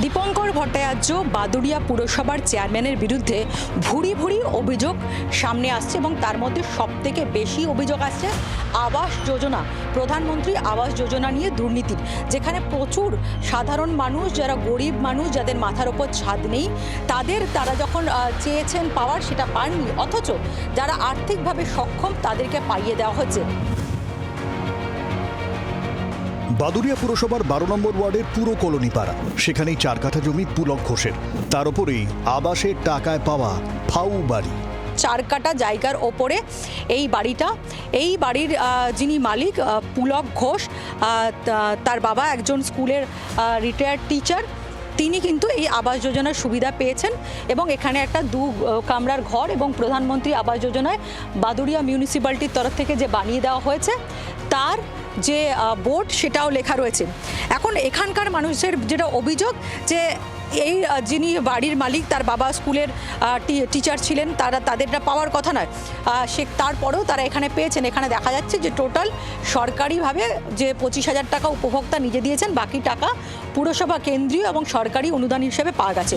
দীপঙ্কর ভট্টাচার্য বাদুড়িয়া পুরসভার চেয়ারম্যানের বিরুদ্ধে ভুরি ভুরি অভিযোগ সামনে আসছে এবং তার মধ্যে সবথেকে বেশি অভিযোগ আসছে আবাস যোজনা, প্রধানমন্ত্রী আবাস যোজনা নিয়ে দুর্নীতির, যেখানে প্রচুর সাধারণ মানুষ, যারা গরিব মানুষ, যাদের মাথার ওপর ছাদ নেই, তারা যখন চেয়েছেন পাওয়ার সেটা পাননি, অথচ যারা আর্থিকভাবে সক্ষম তাদেরকে পাইয়ে দেওয়া হচ্ছে। বাদুড়িয়া পুরসভার 12 নম্বর ওয়ার্ডের পুরো কলোনি পাড়া, সেখানেই 4 কাঠা জমি পুলক ঘোষের, তার উপরেই আবাসের টাকায় পাওয়া ফাউ বাড়ি। 4 কাঠা জায়গার ওপরে এই বাড়ির যিনি মালিক পুলক ঘোষ, তার বাবা একজন স্কুলের রিটায়ার্ড টিচার, তিনি কিন্তু এই আবাস যোজনার সুবিধা পেয়েছেন এবং এখানে একটা 2 কামরার ঘর এবং প্রধানমন্ত্রী আবাস যোজনায় বাদুড়িয়া মিউনিসিপ্যালিটির তরফ থেকে যে বানিয়ে দেওয়া হয়েছে তার যে বোর্ড সেটাও লেখা রয়েছে। এখন এখানকার মানুষের যেটা অভিযোগ যে এই যিনি বাড়ির মালিক, তার বাবা স্কুলের টিচার ছিলেন, তাদেরটা পাওয়ার কথা নয়, তারপরেও তারা এখানে পেয়েছেন। এখানে দেখা যাচ্ছে যে টোটাল সরকারিভাবে যে 25,000 টাকা উপভোক্তা নিজে দিয়েছেন, বাকি টাকা পুরসভা কেন্দ্রীয় এবং সরকারি অনুদান হিসেবে পাওয়া গেছে।